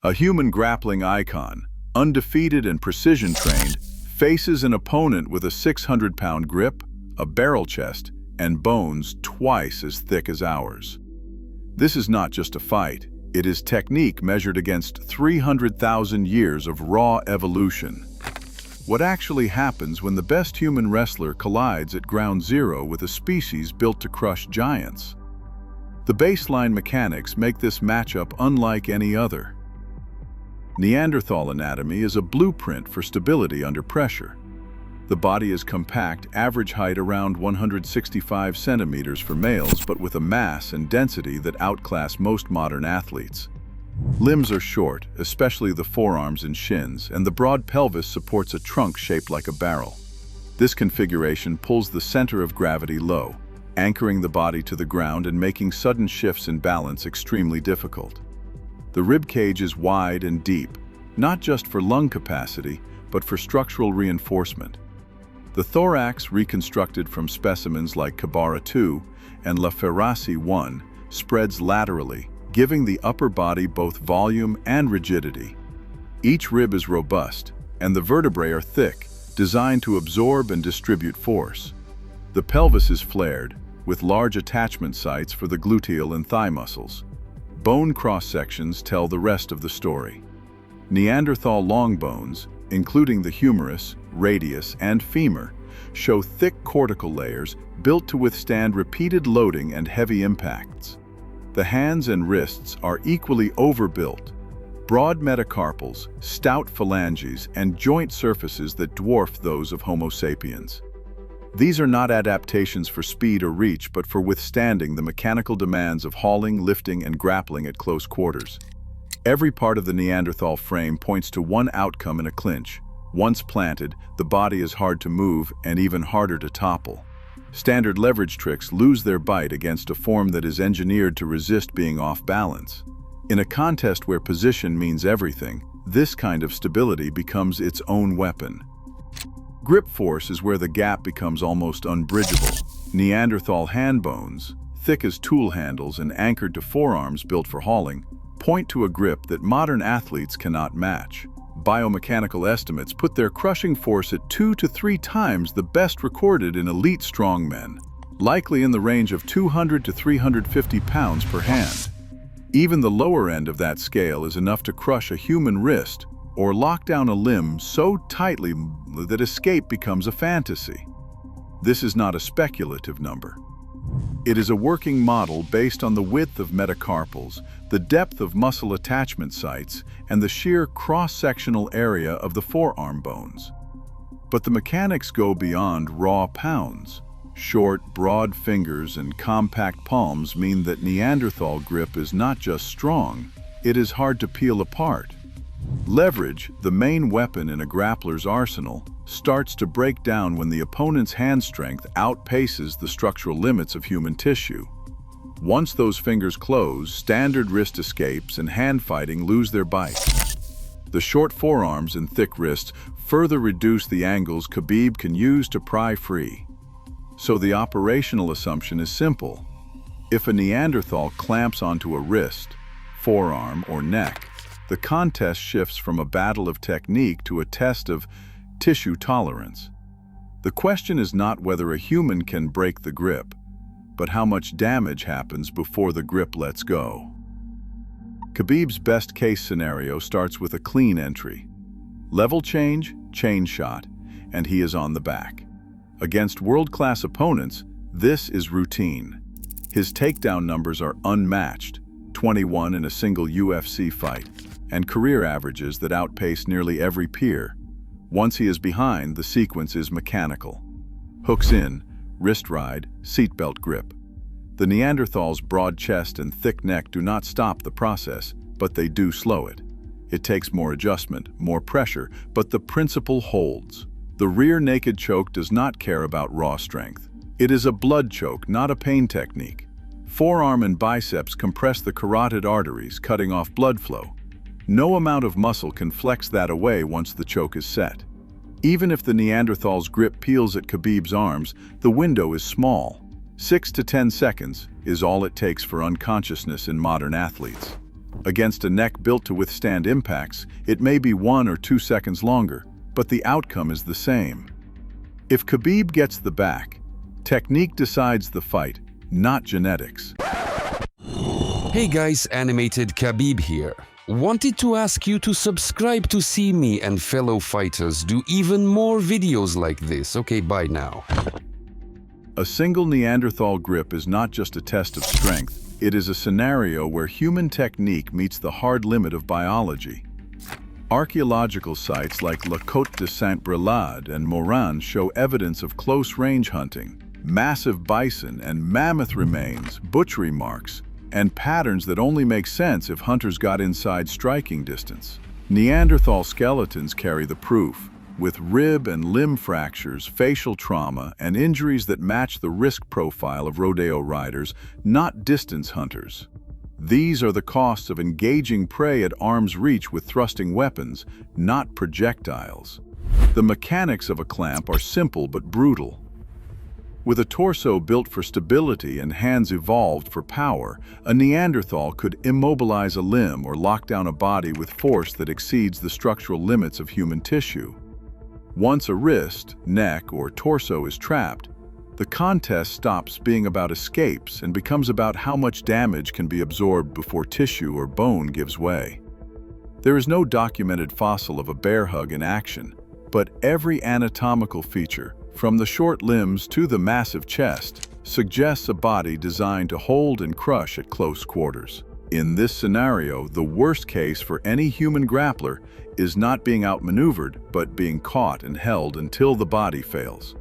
A human grappling icon, undefeated and precision-trained, faces an opponent with a 600-pound grip, a barrel chest, and bones twice as thick as ours. This is not just a fight, it is technique measured against 300,000 years of raw evolution. What actually happens when the best human wrestler collides at ground zero with a species built to crush giants? The baseline mechanics make this matchup unlike any other. Neanderthal anatomy is a blueprint for stability under pressure. The body is compact, average height around 165 centimeters for males, but with a mass and density that outclass most modern athletes. Limbs are short, especially the forearms and shins, and the broad pelvis supports a trunk shaped like a barrel. This configuration pulls the center of gravity low, anchoring the body to the ground and making sudden shifts in balance extremely difficult. The rib cage is wide and deep, not just for lung capacity, but for structural reinforcement. The thorax, reconstructed from specimens like Khabib II and Laferrasi I, spreads laterally, giving the upper body both volume and rigidity. Each rib is robust, and the vertebrae are thick, designed to absorb and distribute force. The pelvis is flared, with large attachment sites for the gluteal and thigh muscles. Bone cross-sections tell the rest of the story. Neanderthal long bones, including the humerus, radius, and femur, show thick cortical layers built to withstand repeated loading and heavy impacts. The hands and wrists are equally overbuilt. Broad metacarpals, stout phalanges, and joint surfaces that dwarf those of Homo sapiens. These are not adaptations for speed or reach, but for withstanding the mechanical demands of hauling, lifting, and grappling at close quarters. Every part of the Neanderthal frame points to one outcome in a clinch. Once planted, the body is hard to move and even harder to topple. Standard leverage tricks lose their bite against a form that is engineered to resist being off balance. In a contest where position means everything, this kind of stability becomes its own weapon. Grip force is where the gap becomes almost unbridgeable. Neanderthal hand bones, thick as tool handles and anchored to forearms built for hauling, point to a grip that modern athletes cannot match. Biomechanical estimates put their crushing force at 2 to 3 times the best recorded in elite strongmen, likely in the range of 200 to 350 pounds per hand. Even the lower end of that scale is enough to crush a human wrist or lock down a limb so tightly that escape becomes a fantasy. This is not a speculative number. It is a working model based on the width of metacarpals, the depth of muscle attachment sites, and the sheer cross-sectional area of the forearm bones. But the mechanics go beyond raw pounds. Short, broad fingers and compact palms mean that Neanderthal grip is not just strong, it is hard to peel apart. Leverage, the main weapon in a grappler's arsenal, starts to break down when the opponent's hand strength outpaces the structural limits of human tissue. Once those fingers close, standard wrist escapes and hand fighting lose their bite. The short forearms and thick wrists further reduce the angles Khabib can use to pry free. So the operational assumption is simple. If a Neanderthal clamps onto a wrist, forearm, or neck, the contest shifts from a battle of technique to a test of tissue tolerance. The question is not whether a human can break the grip, but how much damage happens before the grip lets go. Khabib's best-case scenario starts with a clean entry. Level change, chain shot, and he is on the back. Against world-class opponents, this is routine. His takedown numbers are unmatched, 21 in a single UFC fight, and career averages that outpace nearly every peer. Once he is behind, the sequence is mechanical. Hooks in, wrist ride, seatbelt grip. The Neanderthal's broad chest and thick neck do not stop the process, but they do slow it. It takes more adjustment, more pressure, but the principle holds. The rear naked choke does not care about raw strength. It is a blood choke, not a pain technique. Forearm and biceps compress the carotid arteries, cutting off blood flow. No amount of muscle can flex that away once the choke is set. Even if the Neanderthal's grip peels at Khabib's arms, the window is small. 6 to 10 seconds is all it takes for unconsciousness in modern athletes. Against a neck built to withstand impacts, it may be 1 or 2 seconds longer, but the outcome is the same. If Khabib gets the back, technique decides the fight, not genetics. Hey guys, Animated Khabib here. Wanted to ask you to subscribe to see me and fellow fighters do even more videos like this. Okay, bye now. A single Neanderthal grip is not just a test of strength, it is a scenario where human technique meets the hard limit of biology. Archaeological sites like La Côte de Saint-Brelade and Moran show evidence of close-range hunting, massive bison and mammoth remains, butchery marks, and patterns that only make sense if hunters got inside striking distance. Neanderthal skeletons carry the proof, with rib and limb fractures, facial trauma, and injuries that match the risk profile of rodeo riders, not distance hunters. These are the costs of engaging prey at arm's reach with thrusting weapons, not projectiles. The mechanics of a clamp are simple but brutal. With a torso built for stability and hands evolved for power, a Neanderthal could immobilize a limb or lock down a body with force that exceeds the structural limits of human tissue. Once a wrist, neck, or torso is trapped, the contest stops being about escapes and becomes about how much damage can be absorbed before tissue or bone gives way. There is no documented fossil of a bear hug in action, but every anatomical feature, from the short limbs to the massive chest, suggests a body designed to hold and crush at close quarters. In this scenario, the worst case for any human grappler is not being outmaneuvered, but being caught and held until the body fails.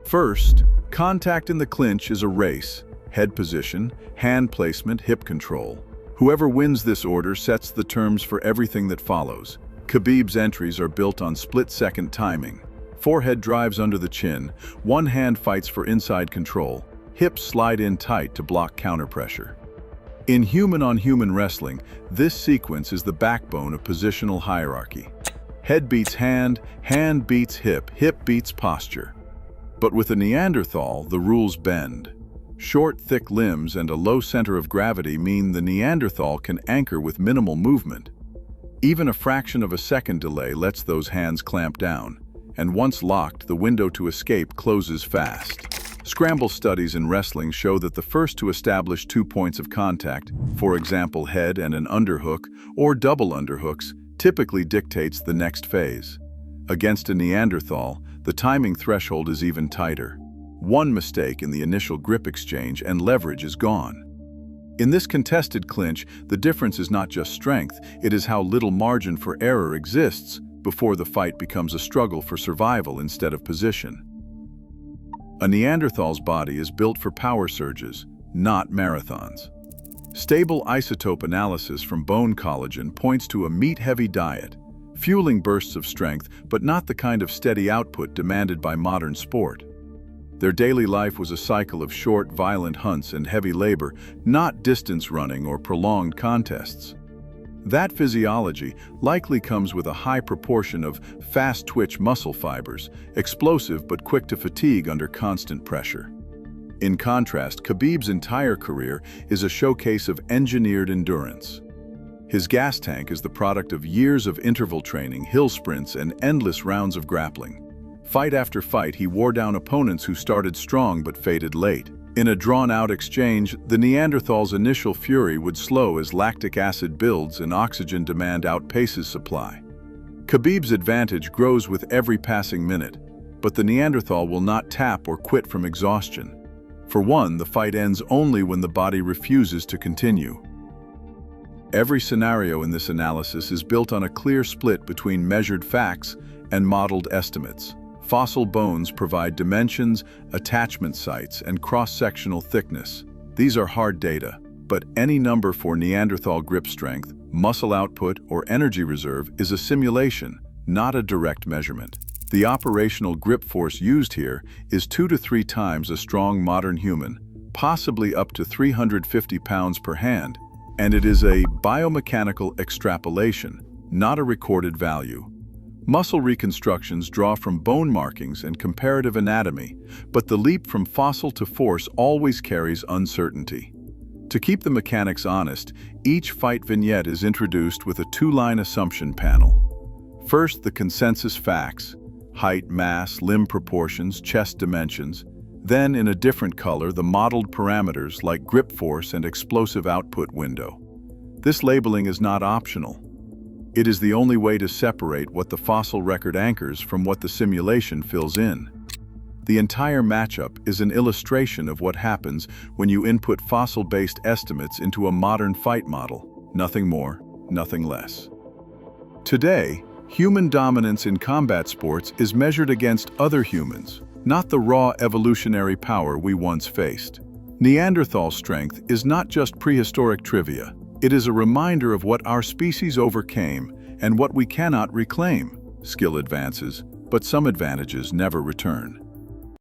First, contact in the clinch is a race: head position, hand placement, hip control. Whoever wins this order sets the terms for everything that follows. Khabib's entries are built on split-second timing. Forehead drives under the chin, one hand fights for inside control, hips slide in tight to block counterpressure. In human-on-human wrestling, this sequence is the backbone of positional hierarchy. Head beats hand, hand beats hip, hip beats posture. But with a Neanderthal, the rules bend. Short, thick limbs and a low center of gravity mean the Neanderthal can anchor with minimal movement. Even a fraction of a second delay lets those hands clamp down, and once locked, the window to escape closes fast. Scramble studies in wrestling show that the first to establish 2 points of contact, for example head and an underhook or double underhooks, typically dictates the next phase. Against a Neanderthal, the timing threshold is even tighter. One mistake in the initial grip exchange and leverage is gone. In this contested clinch, the difference is not just strength, it is how little margin for error exists before the fight becomes a struggle for survival instead of position. A Neanderthal's body is built for power surges, not marathons. Stable isotope analysis from bone collagen points to a meat-heavy diet, fueling bursts of strength, but not the kind of steady output demanded by modern sport. Their daily life was a cycle of short, violent hunts and heavy labor, not distance running or prolonged contests. That physiology likely comes with a high proportion of fast-twitch muscle fibers, explosive but quick to fatigue under constant pressure. In contrast, Khabib's entire career is a showcase of engineered endurance. His gas tank is the product of years of interval training, hill sprints, and endless rounds of grappling. Fight after fight, he wore down opponents who started strong but faded late. In a drawn-out exchange, the Neanderthal's initial fury would slow as lactic acid builds and oxygen demand outpaces supply. Khabib's advantage grows with every passing minute, but the Neanderthal will not tap or quit from exhaustion. For one, the fight ends only when the body refuses to continue. Every scenario in this analysis is built on a clear split between measured facts and modeled estimates. Fossil bones provide dimensions, attachment sites, and cross-sectional thickness. These are hard data, but any number for Neanderthal grip strength, muscle output, or energy reserve is a simulation, not a direct measurement. The operational grip force used here is 2 to 3 times a strong modern human, possibly up to 350 pounds per hand, and it is a biomechanical extrapolation, not a recorded value. Muscle reconstructions draw from bone markings and comparative anatomy, but the leap from fossil to force always carries uncertainty. To keep the mechanics honest, each fight vignette is introduced with a two-line assumption panel. First, the consensus facts: height, mass, limb proportions, chest dimensions. Then, in a different color, the modeled parameters like grip force and explosive output window. This labeling is not optional. It is the only way to separate what the fossil record anchors from what the simulation fills in. The entire matchup is an illustration of what happens when you input fossil-based estimates into a modern fight model. Nothing more, nothing less. Today, human dominance in combat sports is measured against other humans, not the raw evolutionary power we once faced. Neanderthal strength is not just prehistoric trivia. It is a reminder of what our species overcame and what we cannot reclaim. Skill advances, but some advantages never return.